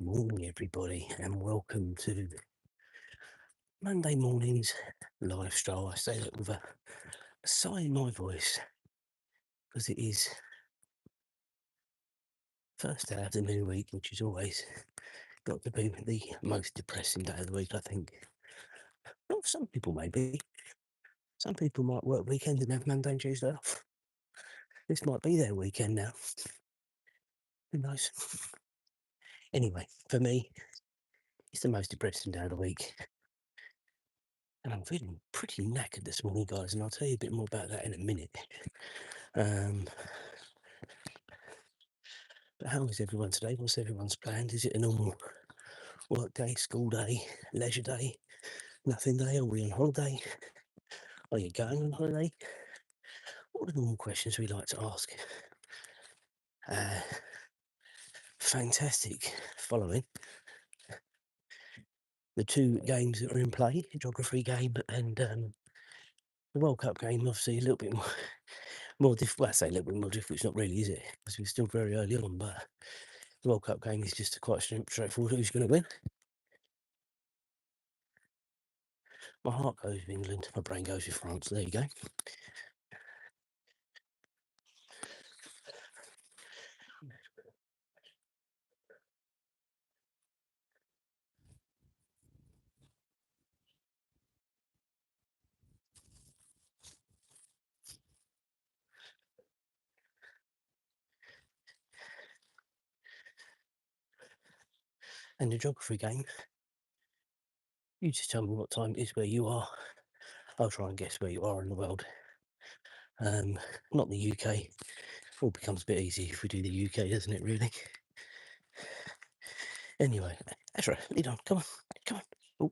Morning, everybody, and welcome to Monday morning's live stroll. I say that with a sigh in my voice because it is first day of the new week, which is always got to be the most depressing day of the week, I think. Well, some people maybe. Some people might work weekends and have Monday and Tuesday off. This might be their weekend now. Who knows? Anyway, for me, it's the most depressing day of the week. And I'm feeling pretty knackered this morning, guys, and I'll tell you a bit more about that in a minute. But how is everyone today? What's everyone's planned? Is it a normal work day, school day, leisure day, nothing day? Are we on holiday? Are you going on holiday? All the normal questions we like to ask. Uh, Fantastic following. The two games that are in play, the geography game and the World Cup game, obviously a little bit more difficult. Well, I say a little bit more difficult, it's not really, is it? Because we're still very early on, but the World Cup game is just quite straightforward. Who's going to win? My heart goes with England, my brain goes with France. There you go. And the geography game, you just tell me what time it is where you are. I'll try and guess where you are in the world. Not the UK. All becomes a bit easy if we do the UK, doesn't it, really? Anyway, Azra, lead on. Come on. Come on. Oh.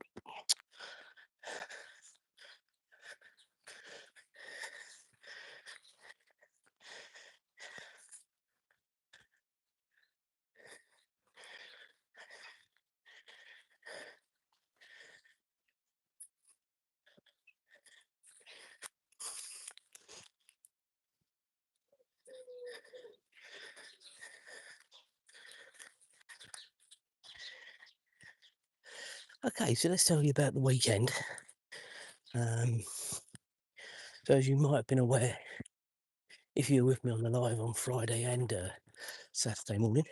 Okay, so let's tell you about the weekend. So as you might have been aware, if you were with me on the live on Friday and Saturday morning,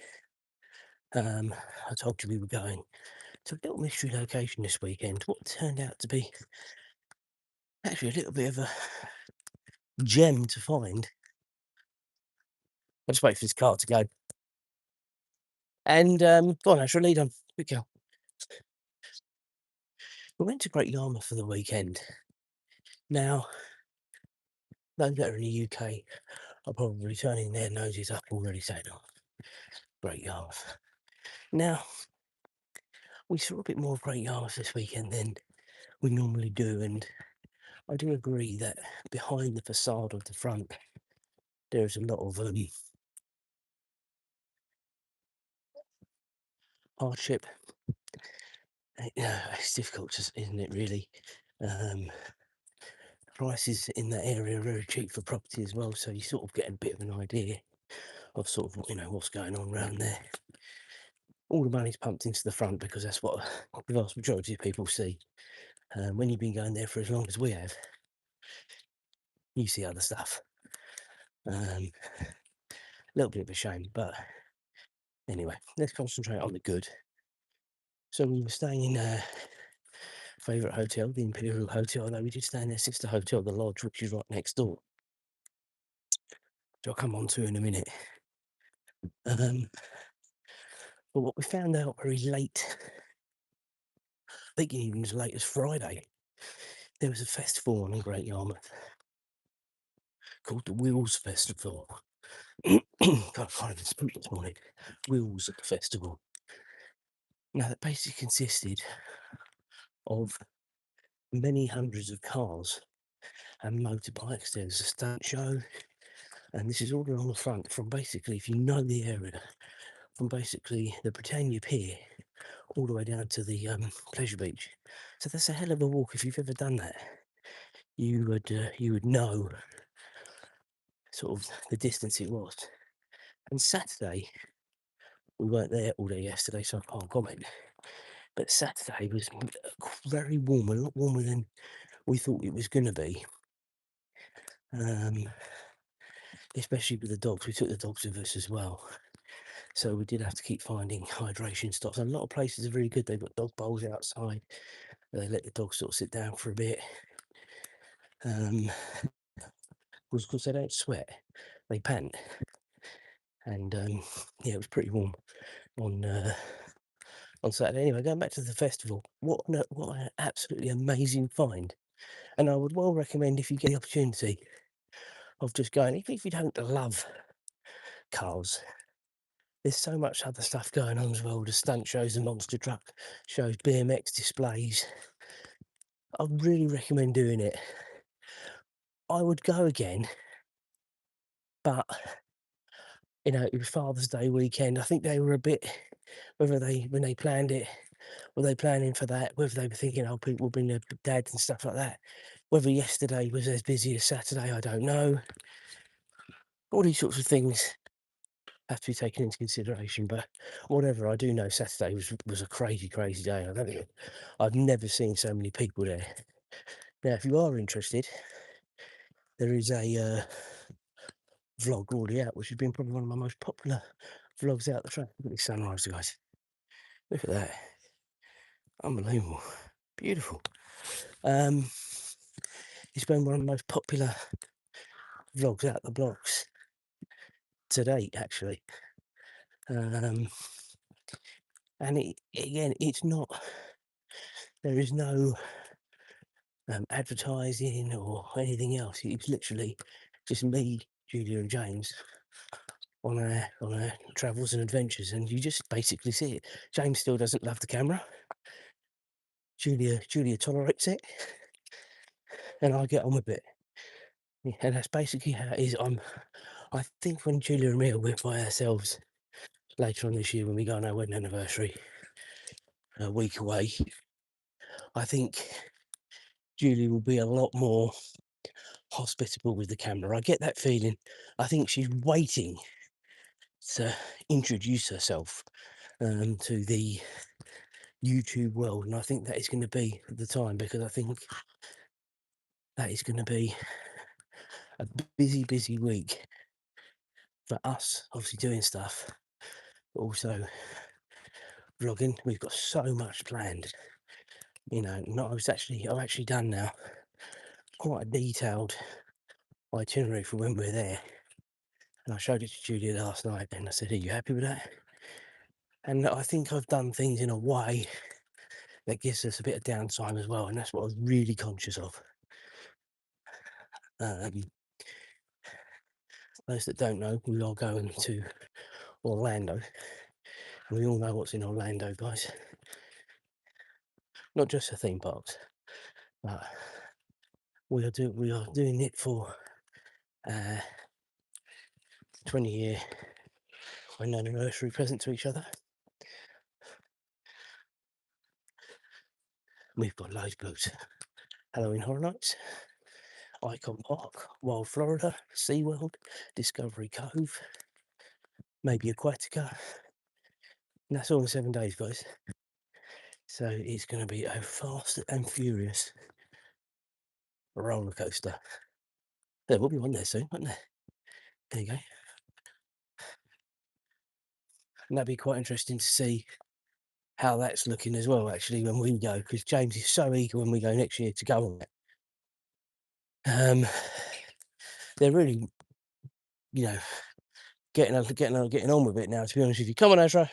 I told you we were going to a little mystery location this weekend. What turned out to be actually a little bit of a gem to find. I'll just wait for this car to go. And go on, Azra, lead on. Good girl. We went to Great Yarmouth for the weekend. Now, those that are in the UK are probably turning their noses up already saying, oh, Great Yarmouth. Now, we saw a bit more of Great Yarmouth this weekend than we normally do, and I do agree that behind the facade of the front, there's a lot of hardship. It's difficult, isn't it, really? Prices in that area are very cheap for property as well, so you sort of get a bit of an idea of sort of, what's going on around there. All the money's pumped into the front because that's what the vast majority of people see. When you've been going there for as long as we have, you see other stuff. A little bit of a shame, but anyway, let's concentrate on the good. So we were staying in a favourite hotel, the Imperial Hotel, although we did stay in their sister hotel, the Lodge, which is right next door, which I'll come on to in a minute. But what we found out very late, I think even as late as Friday, there was a festival on in Great Yarmouth called the Wheels Festival. God, I can't even speak this morning. Wheels Festival. Now, that basically consisted of many hundreds of cars and motorbikes. There was a stunt show, and this is all along the front from basically, if you know the area, from basically the Britannia Pier all the way down to the pleasure beach. So that's a hell of a walk. If you've ever done that, you would know sort of the distance it was. And Saturday we weren't there all day yesterday, so I can't comment. But Saturday was very warm, a lot warmer than we thought it was going to be. Especially with the dogs. We took the dogs with us as well. So we did have to keep finding hydration stops. A lot of places are really good. They've got dog bowls outside. They let the dogs sort of sit down for a bit. Because they don't sweat, they pant. And yeah, it was pretty warm on Saturday. Anyway, going back to the festival, what an absolutely amazing find. And I would well recommend, if you get the opportunity of just going, even if you don't love cars, there's so much other stuff going on as well. The stunt shows, the monster truck shows, BMX displays. I really recommend doing it. I would go again, but it was Father's Day weekend. I think they were a bit, when they planned it, were they planning for that? Whether they were thinking, oh, people will bring their dads and stuff like that. Whether yesterday was as busy as Saturday, I don't know. All these sorts of things have to be taken into consideration. But whatever, I do know Saturday was a crazy, crazy day. I've never seen so many people there. Now, if you are interested, there is a vlog already out, which has been probably one of my most popular vlogs out the track. Look at this sunrise, guys. Look at that. Unbelievable. Beautiful. It's been one of the most popular vlogs out the blocks to date, actually. And again, it's not, there is no advertising or anything else. It's literally just me, Julia and James on our travels and adventures, and you just basically see it. James still doesn't love the camera. Julia tolerates it, and I get on with it. Yeah, and that's basically how it is. I think when Julia and me are by ourselves later on this year, when we go on our wedding anniversary, a week away, I think Julie will be a lot more hospitable with the camera. I get that feeling. I think she's waiting to introduce herself to the YouTube world, and I think that is going to be the time, because I think that is going to be a busy week for us, obviously doing stuff, but also vlogging. We've got so much planned. I've actually done now quite a detailed itinerary for when we're there, and I showed it to Julia last night, and I said, "Are you happy with that?" And I think I've done things in a way that gives us a bit of downtime as well, and that's what I was really conscious of. Those that don't know, we are going to Orlando, and we all know what's in Orlando, guys. Not just the theme parks, but we are doing it for 20-year anniversary present to each other. We've got loads of books. Halloween Horror Nights, Icon Park, Wild Florida, SeaWorld, Discovery Cove, maybe Aquatica. And that's all in 7 days, guys. So it's going to be a fast and furious roller coaster. There will be one there soon, won't there? There you go. And that'd be quite interesting to see how that's looking as well, actually, when we go, because James is so eager when we go next year to go on it. They're really, getting on with it now, to be honest with you. Come on, Azra.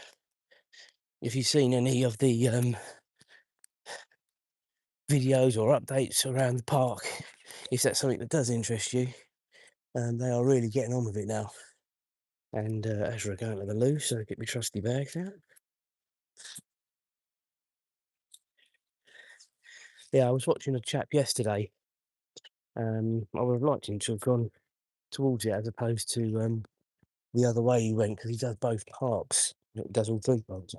If you've seen any of the videos or updates around the park, if that's something that does interest you, they are really getting on with it now. And Azra going to the loo, so get my trusty bags out. Yeah, I was watching a chap yesterday. I would have liked him to have gone towards it as opposed to the other way he went, because he does both parks. He does all three parks.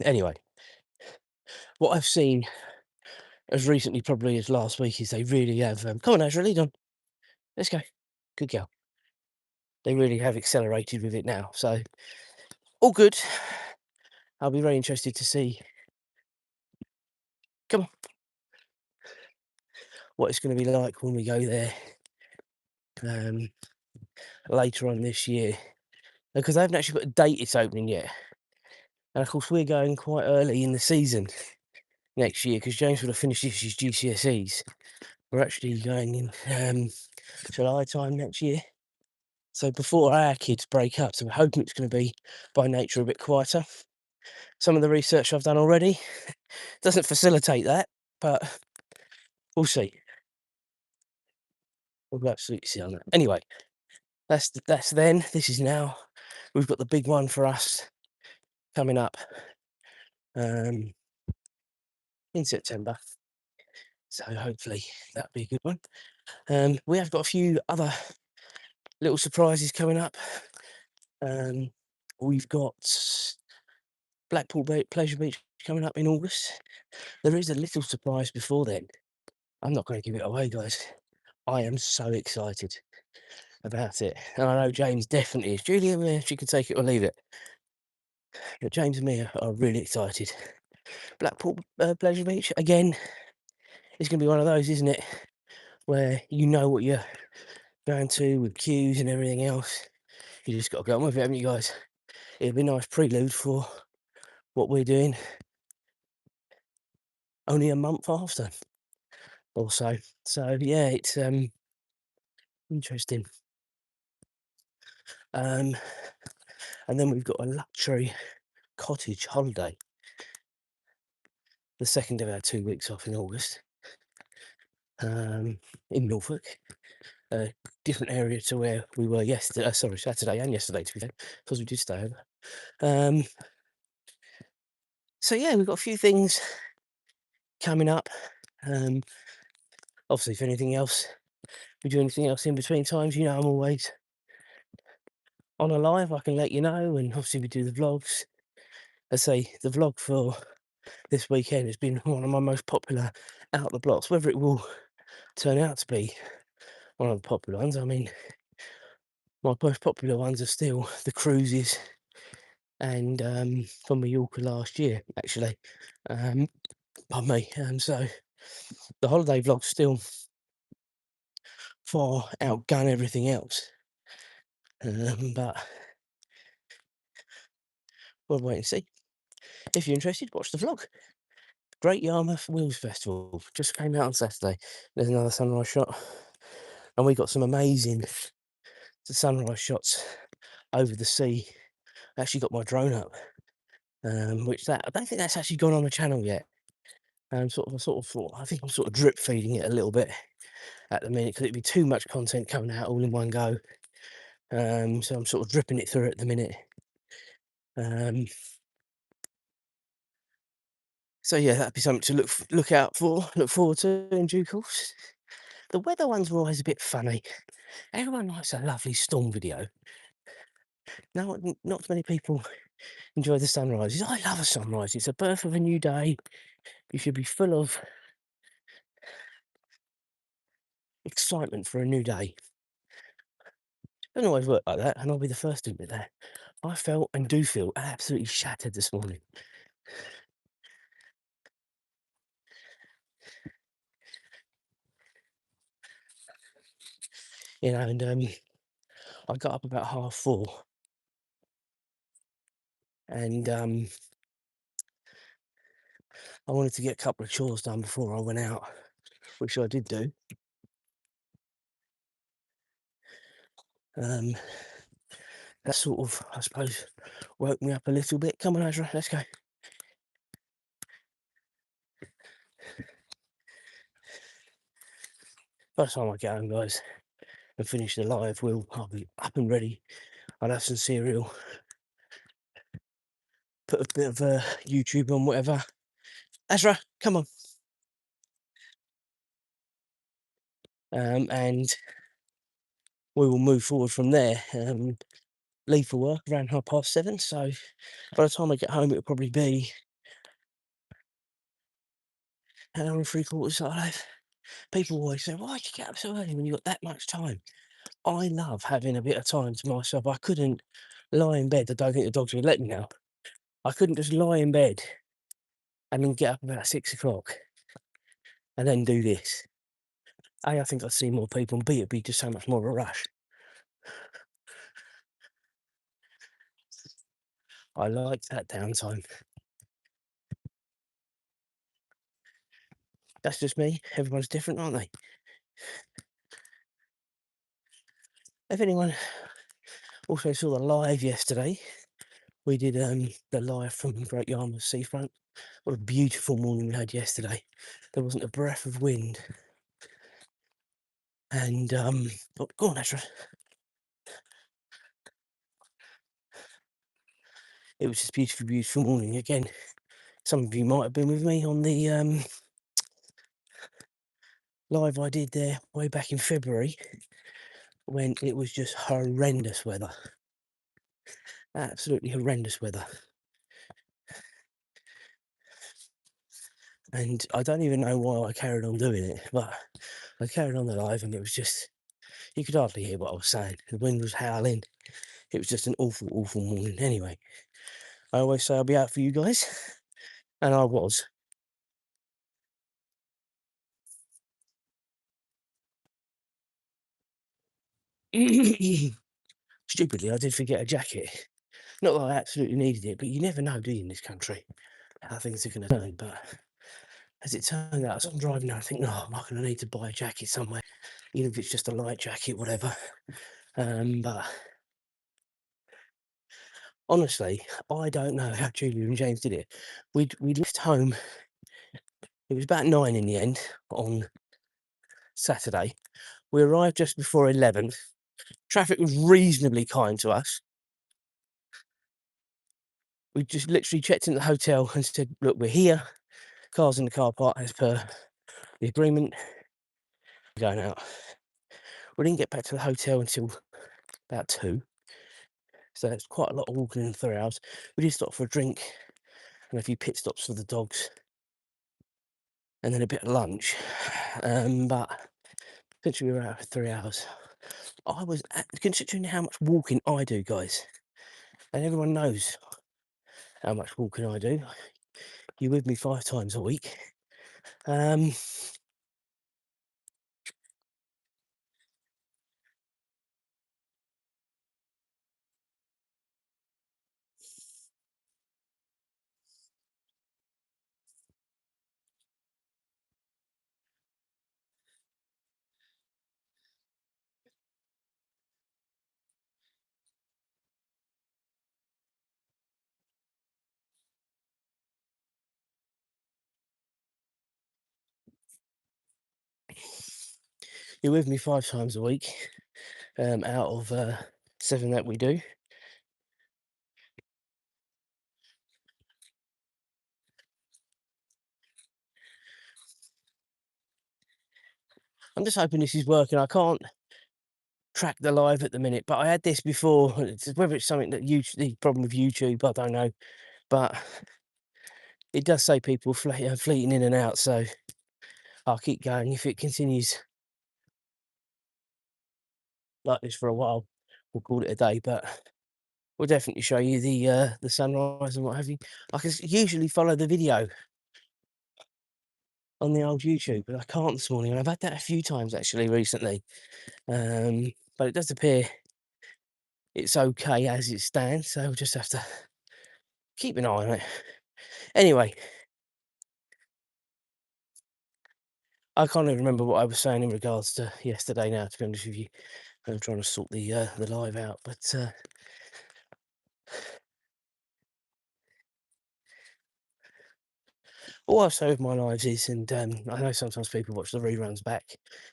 Anyway, what I've seen as recently, probably as last week, is they really have. Come on, Azra, lead on. Let's go. Good girl. They really have accelerated with it now, so all good. I'll be very interested to see, come on, what it's going to be like when we go there um, later on this year. Because they haven't actually put a date it's opening yet. And of course, we're going quite early in the season next year because James would have finished his GCSEs. We're actually going in July time next year. So before our kids break up, so we're hoping it's going to be, by nature, a bit quieter. Some of the research I've done already doesn't facilitate that, but we'll see. We'll absolutely see on that. Anyway, that's then. This is now. We've got the big one for us coming up in September. So hopefully that'll be a good one. We have got a few other little surprises coming up. We've got Blackpool Pleasure Beach coming up in August. There is a little surprise before then. I'm not going to give it away, guys. I am so excited about it. And I know James definitely is. Julia, she can take it or leave it. But James and me are really excited. Blackpool Pleasure Beach, again, it's going to be one of those, isn't it? Where you know what you're going to with queues and everything else. You just got to go on with it, haven't you, guys? It'll be a nice prelude for what we're doing only a month after or so. So, yeah, it's interesting. And then we've got a luxury cottage holiday, the second of our 2 weeks off in August, in Norfolk, a different area to where we were yesterday. Saturday and yesterday, to be fair, because we did stay over. So yeah, we've got a few things coming up. Obviously, if anything else, we do anything else in between times, you know, I'm always on a live. I can let you know, and obviously we do the vlogs. I say the vlog for this weekend has been one of my most popular out the blocks. Whether it will turn out to be one of the popular ones, I mean, my most popular ones are still the cruises and from Mallorca last year, actually. Pardon me. So the holiday vlog's still far outgun everything else. But we'll wait and see. If you're interested, watch the vlog. Great Yarmouth Wheels Festival just came out on Saturday. There's another sunrise shot, and we got some amazing sunrise shots over the sea. I actually got my drone up, which I don't think that's actually gone on the channel yet. I think I'm sort of drip feeding it a little bit at the minute because it'd be too much content coming out all in one go. So I'm sort of dripping it through at the minute. So yeah, that'd be something to look out for, look forward to in due course. The weather ones were always a bit funny. Everyone likes a lovely storm video. No, not many people enjoy the sunrises. I love a sunrise. It's a birth of a new day. You should be full of excitement for a new day. Doesn't always work like that, and I'll be the first to admit that. I felt and do feel absolutely shattered this morning. You know, and I got up about 4:30, and I wanted to get a couple of chores done before I went out, which I did do. That sort of, I suppose, woke me up a little bit. Come on, Azra, let's go. By the time I get home, guys, and finish the live, I'll be up and ready. I'll have some cereal, put a bit of YouTube on, whatever. Azra, come on. And we will move forward from there. Leave for work around 7:30. So by the time I get home, it'll probably be an hour and 3/4 live. People always say, "Why'd you get up so early when you got that much time?" I love having a bit of time to myself. I couldn't lie in bed. I don't think the dogs would let me now. I couldn't just lie in bed and then get up about 6 o'clock and then do this. A, I think I'd see more people, and B, it'd be just so much more of a rush. I like that downtime. That's just me. Everyone's different, aren't they? If anyone also saw the live yesterday, we did the live from Great Yarmouth Seafront. What a beautiful morning we had yesterday. There wasn't a breath of wind. And oh, go on, Azra. It was just a beautiful, beautiful morning. Again, some of you might have been with me on the live I did there way back in February when it was just horrendous weather. Absolutely horrendous weather. And I don't even know why I carried on doing it, but I carried on the live and it was just, you could hardly hear what I was saying. The wind was howling. It was just an awful, awful morning. Anyway, I always say I'll be out for you guys, and I was. Stupidly, I did forget a jacket. Not that I absolutely needed it, but you never know, do you, in this country, how things are going to turn. But as it turned out, as I'm driving now, I think, no, I'm not going to need to buy a jacket somewhere, even if it's just a light jacket, whatever. But honestly, I don't know how Julia and James did it. We left home. It was about 9 in the end on Saturday. We arrived just before 11. Traffic was reasonably kind to us. We just literally checked into the hotel and said, look, we're here. Cars in the car park as per the agreement. We're going out. We didn't get back to the hotel until about 2. So it's quite a lot of walking in 3 hours. We did stop for a drink and a few pit stops for the dogs. And then a bit of lunch. But essentially we were out for 3 hours. I was, considering how much walking I do, guys, and everyone knows how much walking I do. You're with me 5 times a week. You're with me 5 times a week, out of 7 that we do. I'm just hoping this is working. I can't track the live at the minute, but I had this before. Whether it's something that the problem with YouTube, I don't know. But it does say people fleeting in and out, so I'll keep going. If it continues like this for a while, we'll call it a day. But we'll definitely show you the sunrise and what have you. I can usually follow the video on the old YouTube, but I can't this morning. And I've had that a few times actually recently. But it does appear it's okay as it stands, so we'll just have to keep an eye on it. Anyway, I can't even remember what I was saying in regards to yesterday now, to be honest with you. I'm trying to sort the live out, but all I say with my lives is, and I know sometimes people watch the reruns back,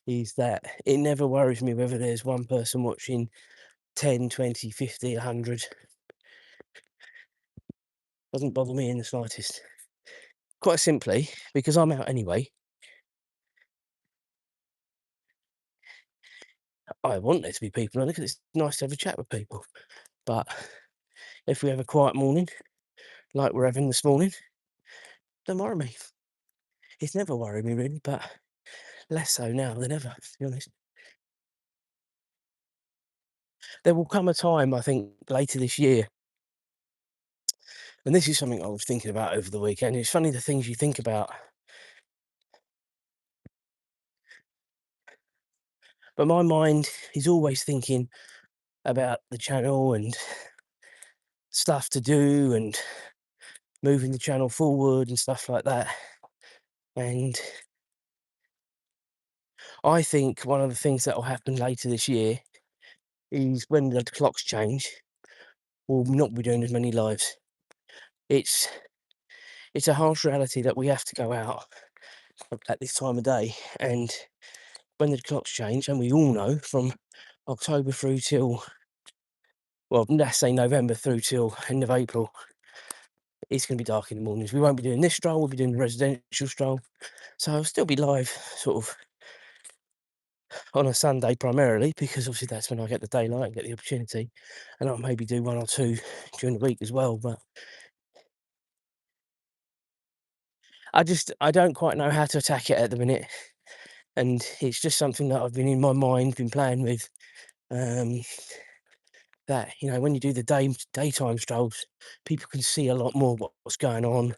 is that it never worries me whether there's one person watching 10, 20, 50, 100. Doesn't bother me in the slightest. Quite simply, because I'm out anyway, I want there to be people on it because it's nice to have a chat with people. But if we have a quiet morning, like we're having this morning, don't worry me. It's never worried me really, but less so now than ever, to be honest. there will come a time, I think, later this year, and this is something I was thinking about over the weekend. It's funny the things you think about, but my mind is always thinking about the channel and stuff to do and moving the channel forward and stuff like that. And I think one of the things that will happen later this year is when the clocks change, we'll not be doing as many lives. It's it's a harsh reality that we have to go out at this time of day, and when the clocks change, and we all know from October through till, well, let's say November through till end of April, it's going to be dark in the mornings. We won't be doing this stroll, we'll be doing the residential stroll. So I'll still be live sort of on a Sunday primarily, because obviously that's when I get the daylight and get the opportunity. And I'll maybe do one or two during the week as well. But I don't quite know how to attack it at the minute. And it's just something that I've been in my mind, been playing with. Um, that, you know, when you do the daytime strolls, people can see a lot more what's going on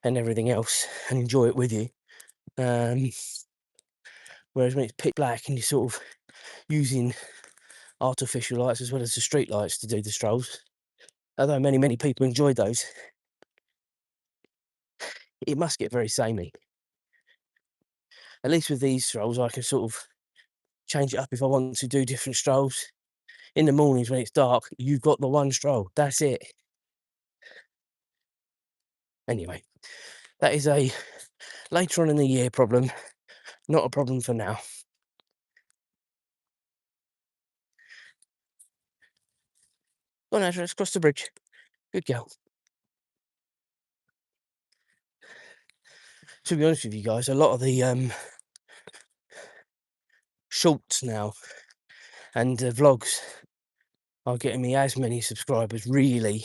and everything else and enjoy it with you. Whereas when it's pitch black and you're sort of using artificial lights as well as the street lights to do the strolls, although many people enjoyed those, it must get very samey. At least with these strolls, I can sort of change it up if I want to do different strolls. In the mornings when it's dark, you've got the one stroll. That's it. Anyway, that is a later on in the year problem, not a problem for now. Go on, Azra, let's cross the bridge. Good girl. To be honest with you guys, a lot of the shorts now and vlogs are getting me as many subscribers really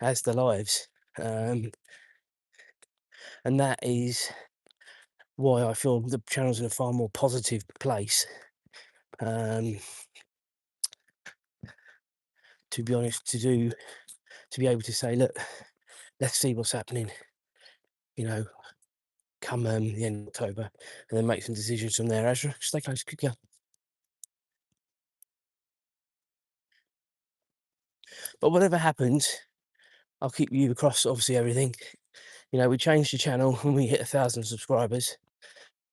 as the lives. And that is why I feel the channel's in a far more positive place. To be honest, to be able to say, look, let's see what's happening, you know, come the end of October, and then make some decisions from there. Azra, stay close, good girl. But whatever happens, I'll keep you across obviously everything. You know, we changed the channel when we hit 1,000 subscribers,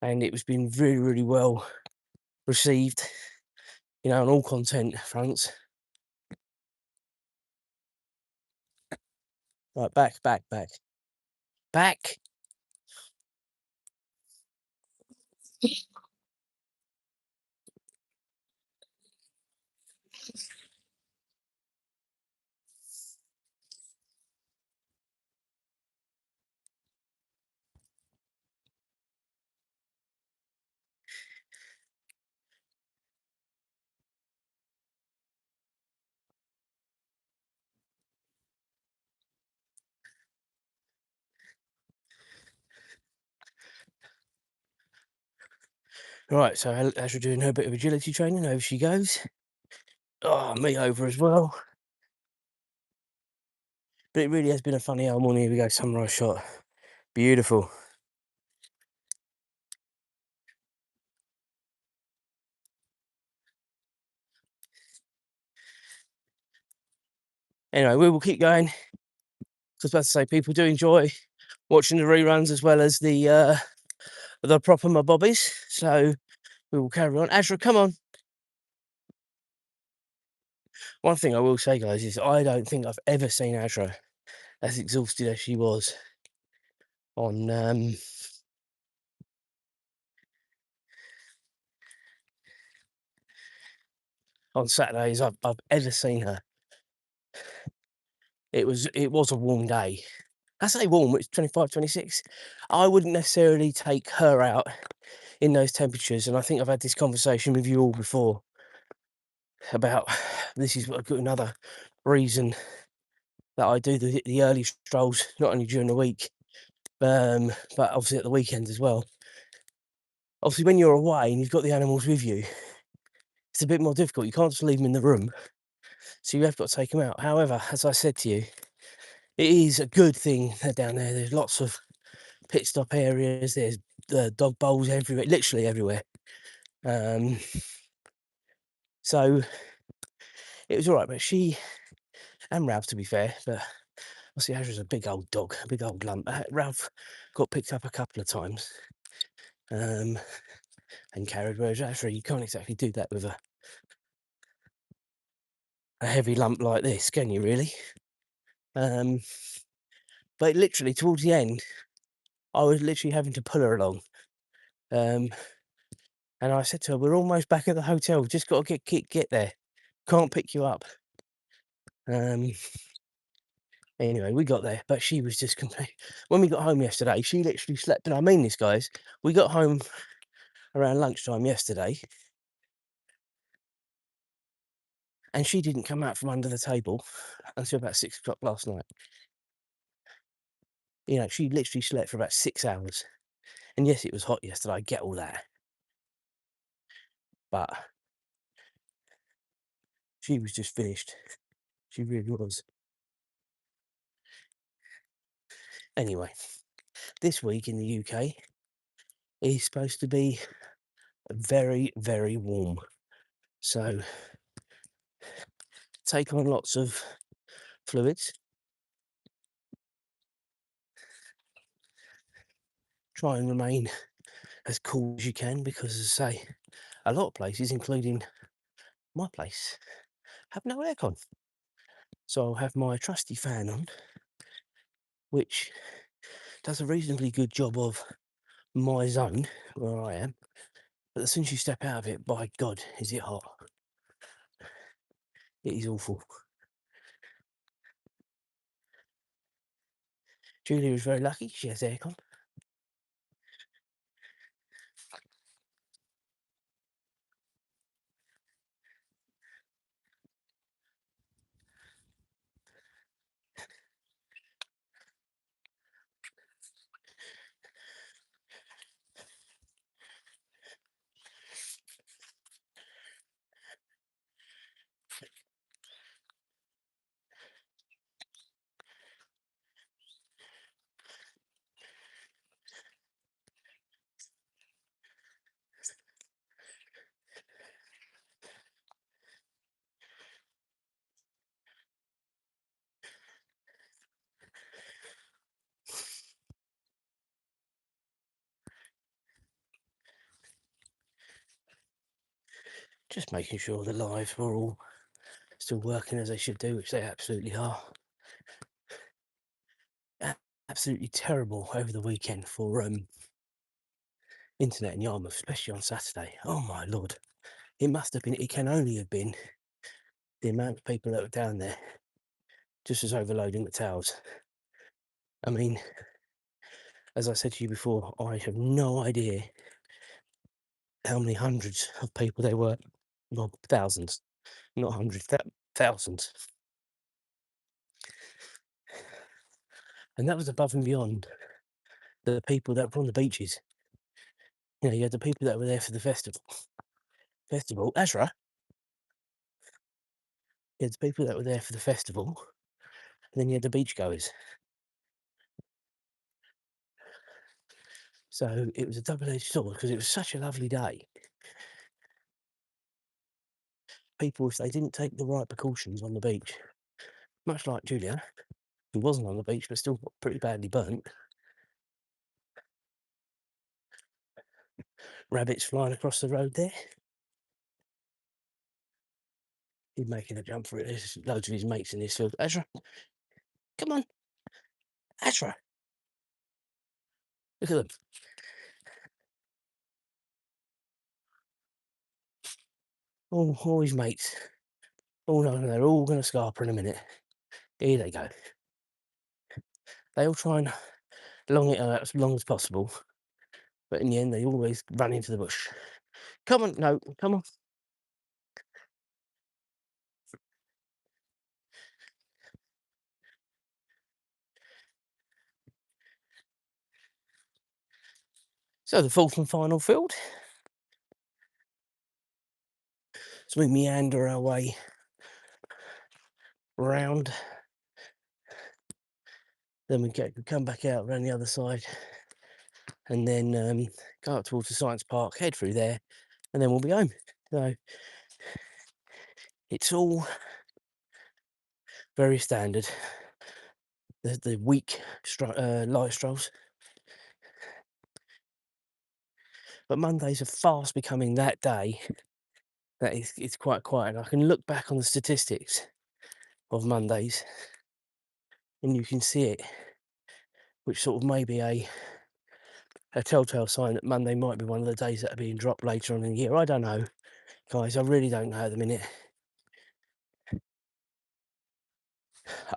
and it was been really well received, you know, on all content fronts. Right, back. Right, so as we're doing her bit of agility training, over she goes. Oh, me over as well. But it really has been a funny old morning. Here we go, sunrise shot. Beautiful. Anyway, we will keep going. I was about to say, people do enjoy watching the reruns as well as the proper my bobbies. So we will carry on. Azra, come on. One thing I will say, guys, is I don't think I've ever seen Azra as exhausted as she was on Saturdays. I've ever seen her. It was a warm day. I say warm, it's 25, 26. I wouldn't necessarily take her out in those temperatures, and I think I've had this conversation with you all before about this is another reason that I do the early strolls, not only during the week, but obviously at the weekends as well. Obviously, when you're away and you've got the animals with you, it's a bit more difficult. You can't just leave them in the room, so you have got to take them out. However, as I said to you, it is a good thing they're down there. There's lots of pit stop areas. There's dog bowls everywhere, literally everywhere. So it was all right. But she and Ralph, to be fair, but obviously Azra's a big old dog, a big old lump. Ralph got picked up a couple of times and carried, whereas Azra, you can't exactly do that with a heavy lump like this, can you really? But literally towards the end, I was literally having to pull her along. And I said to her, "We're almost back at the hotel. We've just got to get there. Can't pick you up." Anyway, we got there, but she was just complete. When we got home yesterday, she literally slept. And I mean this, guys. We got home around lunchtime yesterday, and she didn't come out from under the table until about 6 o'clock last night. You know, she literally slept for about 6 hours. And yes, it was hot yesterday. I get all that, but she was just finished. She really was. Anyway, this week in the UK is supposed to be very, very warm. So take on lots of fluids. Try and remain as cool as you can because, as I say, a lot of places, including my place, have no aircon. So I'll have my trusty fan on, which does a reasonably good job of my zone where I am. But as soon as you step out of it, by God, is it hot. It is awful. Julia is very lucky. She has aircon. Just making sure the lives are all still working as they should do, which they absolutely are. Absolutely terrible over the weekend for internet in Yarmouth, especially on Saturday. Oh my lord. It must have been, it can only have been the amount of people that were down there just as overloading the towers. I mean, as I said to you before, I have no idea how many hundreds of people there were. Well, thousands, not hundreds, thousands. And that was above and beyond the people that were on the beaches. You know, you had the people that were there for the festival, Azra. You had the people that were there for the festival, and then you had the beachgoers. So it was a double-edged sword because it was such a lovely day. People, if they didn't take the right precautions on the beach, much like Julia, who wasn't on the beach but still got pretty badly burnt. Rabbits flying across the road there. He's making a jump for it. There's loads of his mates in this field. Azra, come on. Azra, look at them. All his mates. Oh no, they're all going to scarper in a minute. Here they go. They all try and long it out as long as possible, but in the end, they always run into the bush. Come on, no, come on. So the fourth and final field. So we meander our way round, then we come back out around the other side, and then go up towards the science park, head through there, and then we'll be home. So it's all very standard. The week light strolls, but Mondays are fast becoming that day that it's quite quiet. And I can look back on the statistics of Mondays, and you can see it, which sort of may be a telltale sign that Monday might be one of the days that are being dropped later on in the year. I don't know, guys. I really don't know at the minute.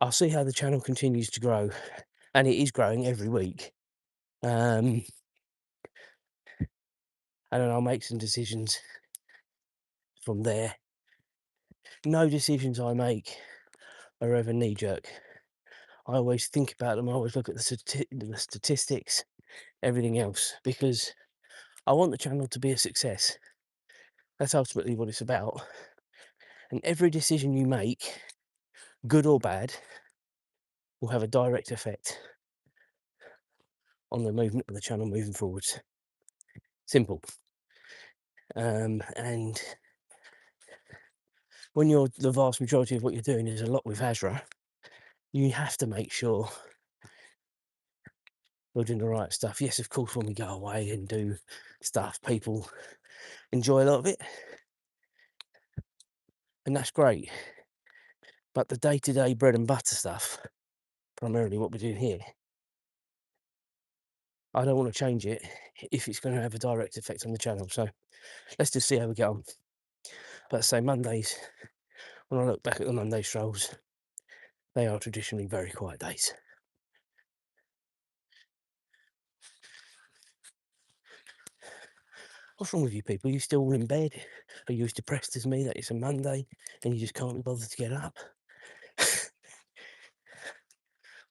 I'll see how the channel continues to grow, and it is growing every week. And then I'll make some decisions from there. No decisions I make are ever knee jerk. I always think about them. I always look at the statistics, everything else, because I want the channel to be a success. That's ultimately what it's about. And every decision you make, good or bad, will have a direct effect on the movement of the channel moving forwards. Simple. And when the vast majority of what you're doing is a lot with Azra, you have to make sure you're doing the right stuff. Yes, of course, when we go away and do stuff, people enjoy a lot of it, and that's great. But the day-to-day bread and butter stuff, primarily what we're doing here, I don't want to change it if it's going to have a direct effect on the channel. So let's just see how we get on. But say Mondays, when I look back at the Monday strolls, they are traditionally very quiet days. What's wrong with you people? Are you still all in bed? Are you as depressed as me that it's a Monday and you just can't be bothered to get up?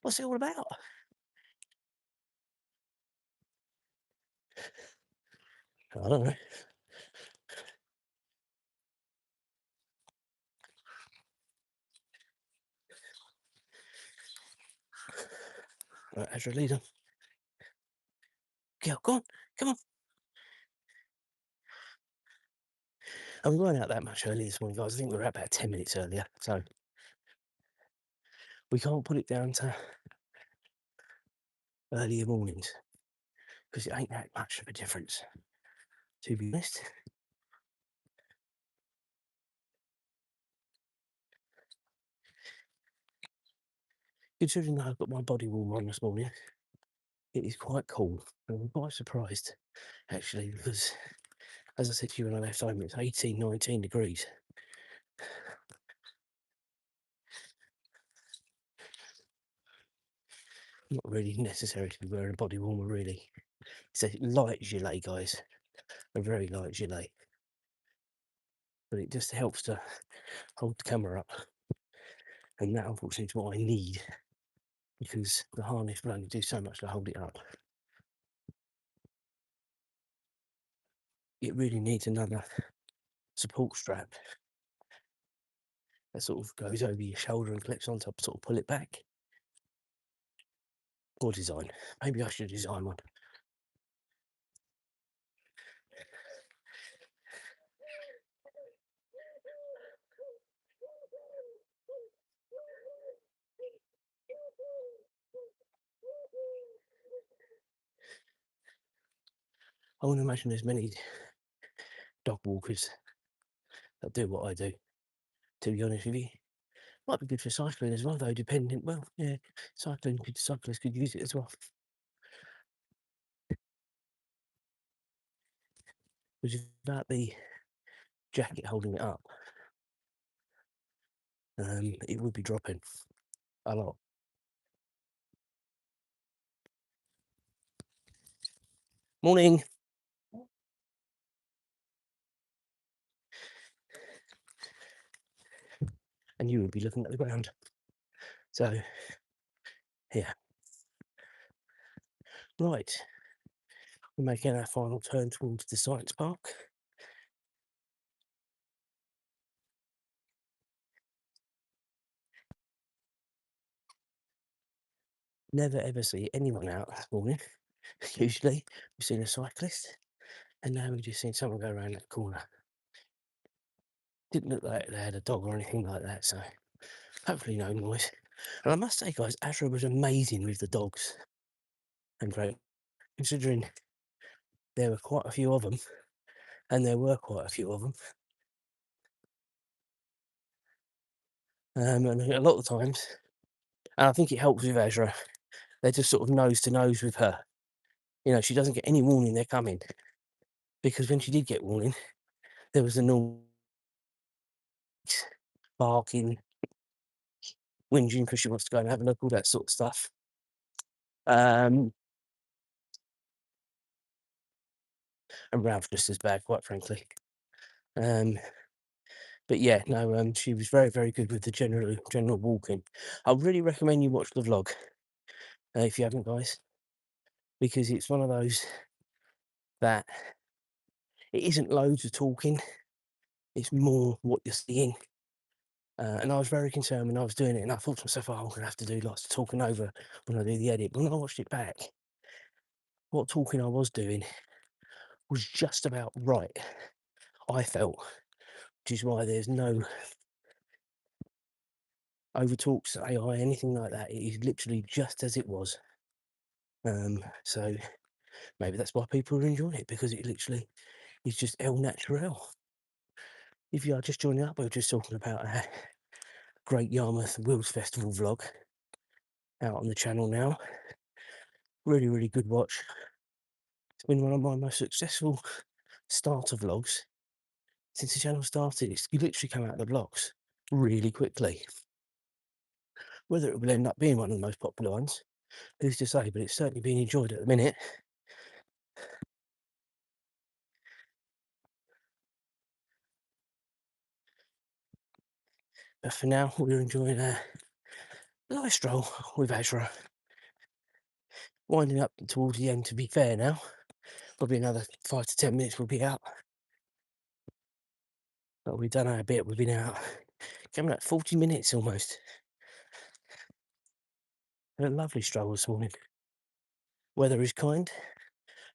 What's it all about? I don't know. Right, Azra, lead on. Go on, come on. And we weren't out that much earlier this morning, guys. I think we were out about 10 minutes earlier. So we can't put it down to earlier mornings because it ain't that much of a difference, to be honest. Considering that I've got my body warmer on this morning, it is quite cool. And I'm quite surprised, actually, because as I said to you when I left home, it's 18, 19 degrees. Not really necessary to be wearing a body warmer, really. It's a light gilet, guys. A very light gilet. But it just helps to hold the camera up. And that, unfortunately, is what I need. Because the harness will only do so much to hold it up. It really needs another support strap that sort of goes over your shoulder and clips on to sort of pull it back. Or design. Maybe I should design one. I wouldn't imagine there's many dog walkers that do what I do, to be honest with you. Might be good for cycling as well, though, depending. Well, yeah, cyclists could use it as well. Which is about the jacket holding it up, it would be dropping a lot. Morning. And you would be looking at the ground. So, yeah. Right. We're making our final turn towards the science park. Never ever see anyone out this morning. Usually we've seen a cyclist, and now we've just seen someone go around that corner. Didn't look like they had a dog or anything like that, so hopefully no noise. And I must say, guys, Azra was amazing with the dogs and great, considering there were quite a few of them, and there were quite a few of them. And a lot of the times, and I think it helps with Azra, they're just sort of nose to nose with her. You know, she doesn't get any warning they're coming, because when she did get warning, there was a normal barking, whinging because she wants to go and have a look, all that sort of stuff. Um, and Ralph just as bad, quite frankly. Um, but yeah, no, she was very, very good with the general walking. I really recommend you watch the vlog if you haven't, guys, because it's one of those that it isn't loads of talking; it's more what you're seeing. And I was very concerned when I was doing it, and I thought to myself, "Oh, I'm going to have to do lots of talking over when I do the edit." But when I watched it back, what talking I was doing was just about right, I felt, which is why there's no over talks, AI, anything like that. It is literally just as it was. So maybe that's why people are enjoying it, because it literally is just el natural. If you are just joining up, we're just talking about a Great Yarmouth Wills Festival vlog out on the channel now. Really, really good watch. It's been one of my most successful starter vlogs since the channel started. It's literally come out of the blocks really quickly. Whether it will end up being one of the most popular ones, who's to say, but it's certainly being enjoyed at the minute. But for now, we're enjoying a nice stroll with Azra. Winding up towards the end, to be fair now. Probably another 5 to 10 minutes we'll be out. But we've done our bit, we've been out coming up 40 minutes almost. And a lovely stroll this morning. Weather is kind.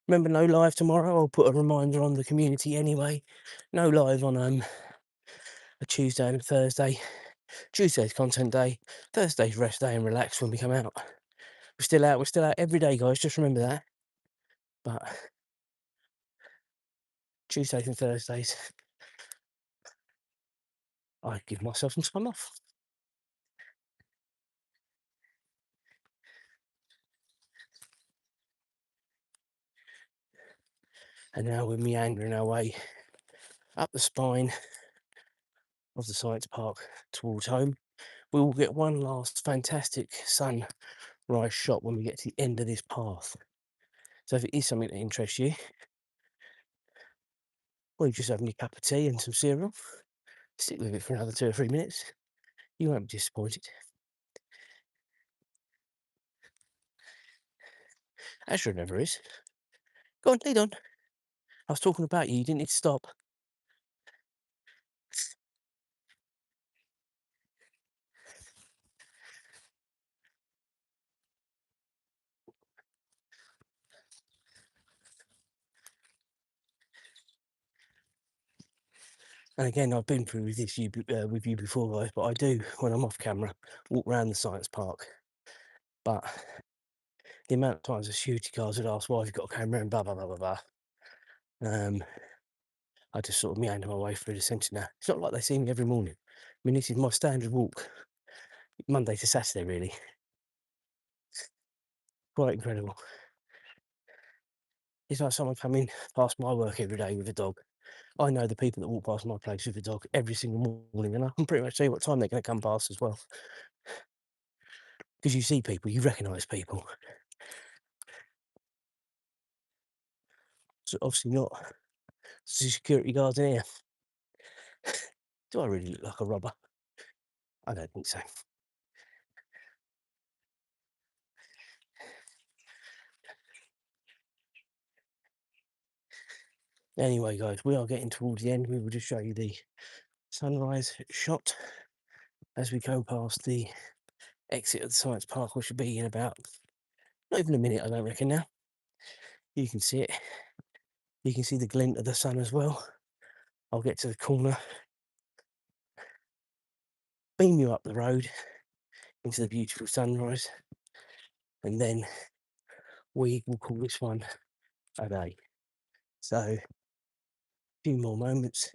Remember, no live tomorrow. I'll put a reminder on the community anyway. No live on a Tuesday and a Thursday. Tuesday's content day, Thursday's rest day and relax when we come out. We're still out every day, guys, just remember that. But Tuesdays and Thursdays, I give myself some time off. And now we're meandering our way up the spine of the science park towards home. We will get one last fantastic sunrise shot when we get to the end of this path. So if it is something that interests you, or you just having your cup of tea and some cereal, stick with it for another 2 or 3 minutes. You won't be disappointed. Azra never is. Go on, lead on. I was talking about you. You didn't need to stop. And again, I've been through this with you before, guys, but I do, when I'm off camera, walk around the science park. But the amount of times the security guards would ask, why have you got a camera and blah, blah, blah, blah, blah. I just sort of meander my way through the centre now. It's not like they see me every morning. I mean, this is my standard walk, Monday to Saturday, really. Quite incredible. It's like someone coming past my work every day with a dog. I know the people that walk past my place with a dog every single morning, and I can pretty much tell you what time they're going to come past as well. Because you see people, you recognise people. So obviously not security guards in here. Do I really look like a robber? I don't think so. Anyway, guys, we are getting towards the end. We will just show you the sunrise shot as we go past the exit of the science park, which will be in about Not even a minute, I don't reckon now. You can see it. You can see the glint of the sun as well. I'll get to the corner, beam you up the road into the beautiful sunrise, and then we will call this one a day. So, a few more moments.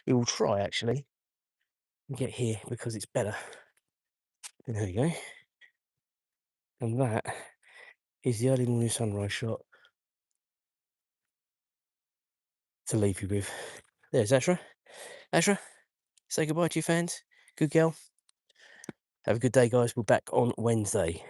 We will try actually and get here because it's better. And there we go. And that is the early morning sunrise shot to leave you with. There's Azra. Azra, say goodbye to your fans. Good girl. Have a good day, guys. We're back on Wednesday.